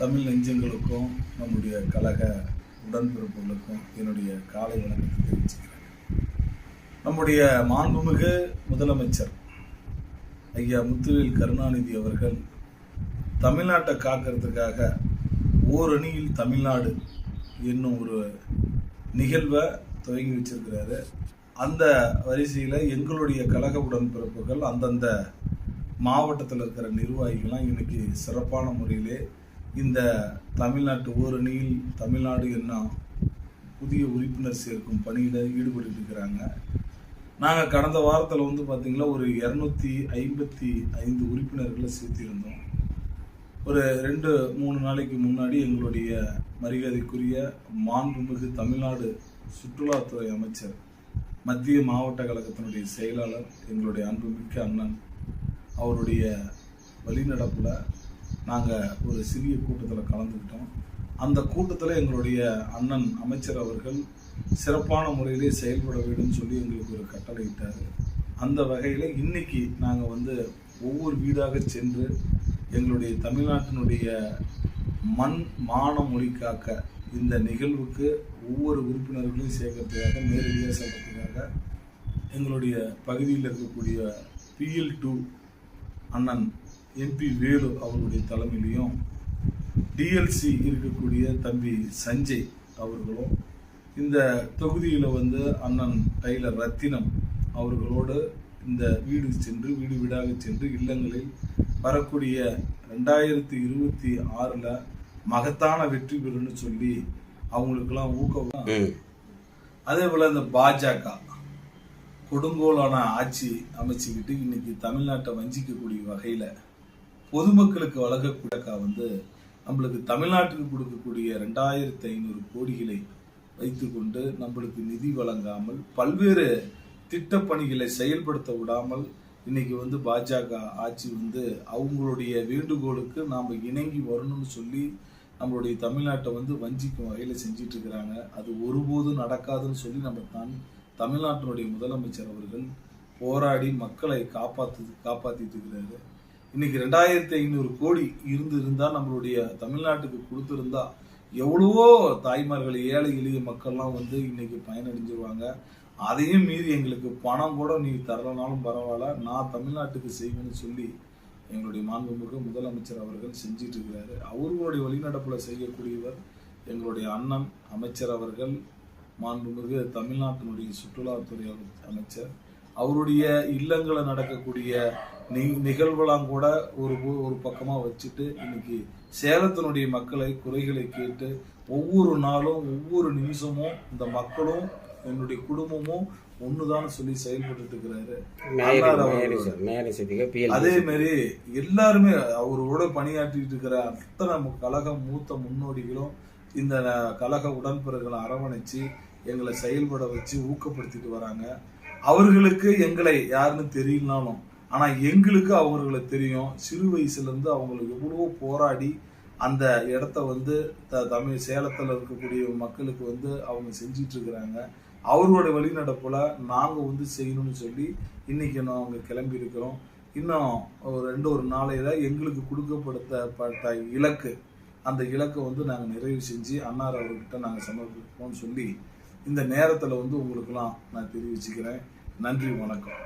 தமிழ் நெஞ்சங்களுக்கும் நம்முடைய கழக உடன்பிறப்புகளுக்கும் என்னுடைய காலை வணக்கத்தை தெரிவிச்சுக்கிறேன். நம்முடைய மாண்புமிகு முதலமைச்சர் ஐயா முத்துவேல் கருணாநிதி அவர்கள் தமிழ்நாட்டை காக்கிறதுக்காக ஓரணியில் தமிழ்நாடு என்னும் ஒரு நிகழ்வை துவங்கி வச்சிருக்கிறாரு. அந்த வரிசையில் எங்களுடைய கழக உடன்பிறப்புகள் அந்தந்த மாவட்டத்தில் இருக்கிற நிர்வாகிகள்லாம் இன்னைக்கு சிறப்பான முறையிலே இந்த தமிழ்நாட்டு ஓரணியில் தமிழ்நாடு என்ன புதிய உறுப்பினர் சேர்க்கும் பணியில் ஈடுபட்டு இருக்கிறாங்க. நாங்கள் கடந்த வாரத்தில் பார்த்திங்கன்னா ஒரு 255 உறுப்பினர்களை சேர்த்திருந்தோம். ஒரு 2-3 நாளைக்கு முன்னாடி எங்களுடைய மரியாதைக்குரிய மாண்புமிகு தமிழ்நாடு சுற்றுலாத்துறை அமைச்சர், மத்திய மாவட்ட கழகத்தினுடைய செயலாளர், எங்களுடைய அன்புமிக்க அண்ணன் அவருடைய வழிநடப்பில் நாங்கள் ஒரு சிறிய கூட்டத்தில் கலந்துக்கிட்டோம். அந்த கூட்டத்தில் எங்களுடைய அண்ணன் அமைச்சர் அவர்கள் சிறப்பான முறையிலே செயல்பட வேண்டும் சொல்லி எங்களுக்கு ஒரு கட்டளை இட்டார். அந்த வகையில் இன்னைக்கு நாங்கள் ஒவ்வொரு வீடாக சென்று எங்களுடைய தமிழ்நாட்டினுடைய மண் மான மொழி காக்க இந்த நிகழ்வுக்கு ஒவ்வொரு உறுப்பினர்களையும் சேர்க்கறதுக்காக, நேரடியாக செல்றதுக்காக எங்களுடைய பகுதியில் இருக்கக்கூடிய PL2 அண்ணன் MP வேலு அவர்களுடைய தலைமையிலையும், DLC இருக்கக்கூடிய தம்பி சஞ்சய் அவர்களும், இந்த தொகுதியில் அண்ணன் டைலர் ரத்தினம் அவர்களோடு இந்த வீடு வீடாக சென்று இல்லங்களில் வரக்கூடிய 2026 மகத்தான வெற்றி பெறும்னு சொல்லி அவங்களுக்கெல்லாம் ஊக்கம். அதே போல் இந்த பாஜக கொடுங்கோலான ஆட்சி அமைச்சுக்கிட்டு இன்னைக்கு தமிழ்நாட்டை வஞ்சிக்கக்கூடிய வகையில் பொதுமக்களுக்கு வழங்கக்கூடிய நம்மளுக்கு தமிழ்நாட்டுக்கு கொடுக்கக்கூடிய 2500 கோடிகளை வைத்துக்கொண்டு நம்மளுக்கு நிதி வழங்காமல் பல்வேறு திட்டப்பணிகளை செயல்படுத்த விடாமல் இன்னைக்கு பாஜக ஆட்சி அவங்களுடைய வேண்டுகோளுக்கு நாம் இணங்கி வரணும்னு சொல்லி நம்மளுடைய தமிழ்நாட்டை வஞ்சிக்கும் வகையில் செஞ்சிட்டு இருக்கிறாங்க. அது ஒருபோதும் நடக்காதுன்னு சொல்லி நம்ம தமிழ்நாட்டினுடைய முதலமைச்சர் அவர்கள் போராடி மக்களை காப்பாத்திட்டு இருக்கிறாரு. இன்னைக்கு 2500 கோடி இருந்தால் நம்மளுடைய தமிழ்நாட்டுக்கு கொடுத்துருந்தா எவ்வளவோ தாய்மார்கள், ஏழை எளிய மக்கள்லாம் இன்னைக்கு பயனடைஞ்சிருவாங்க. அதையும் மீறி எங்களுக்கு பணம் கூட நீ தரலனாலும் பரவாயில்ல, நான் தமிழ்நாட்டுக்கு செய்வேன்னு சொல்லி எங்களுடைய மாண்புமிகு முதலமைச்சர் அவர்கள் செஞ்சிட்டு இருக்கிறாரு. அவர்களுடைய வழிநடப்பில் செய்யக்கூடியவர் எங்களுடைய அண்ணன் அமைச்சர் அவர்கள், மாண்புமிகு தமிழ்நாட்டினுடைய சுற்றுலாத்துறை அமைச்சர். அவருடைய இல்லங்களை நடக்கக்கூடிய நிகழ்வெல்லாம் கூட ஒரு பக்கமாக வச்சுட்டு இன்னைக்கு சேலத்தினுடைய மக்களை குறைகளை கேட்டு ஒவ்வொரு நாளும் ஒவ்வொரு நிமிஷமும் இந்த மக்களும் என்னுடைய குடும்பமும் ஒண்ணுதான் சொல்லி செயல்பட்டு இருக்கிறாரு. அதே மாதிரி எல்லாருமே அவரோட பணியாற்றிட்டு இருக்கிற அத்தனை கழக மூத்த முன்னோடிகளும் இந்த கழக உடன்பிறர்களை அரவணைச்சு எங்களை செயல்பட வச்சு ஊக்கப்படுத்திட்டு வராங்க. அவர்களுக்கு எங்களை யாருன்னு தெரியலனாலும் ஆனா எங்களுக்கு அவர்களை தெரியும். சிறு வயசுல இருந்து அவங்களுக்கு எவ்வளவோ போராடி அந்த இடத்த தமிழ் சேலத்துல இருக்கக்கூடிய மக்களுக்கு அவங்க செஞ்சிட்டு இருக்கிறாங்க. அவர்களுடைய வழிநடப்புல நாங்க செய்யணும்னு சொல்லி இன்னைக்கு அவங்க கிளம்பி இருக்கிறோம். இன்னும் ஒரு 2 நாளையில எங்களுக்கு கொடுக்கப்பட்ட இலக்கு, அந்த இலக்கை நாங்கள் நிறைவு செஞ்சு அன்னார் அவர்கிட்ட நாங்கள் சமர்ப்பிப்போம்னு சொல்லி இந்த நேரத்தில் உங்களுக்கெல்லாம் நான் தெரிவிச்சுக்கிறேன். நன்றி, வணக்கம்.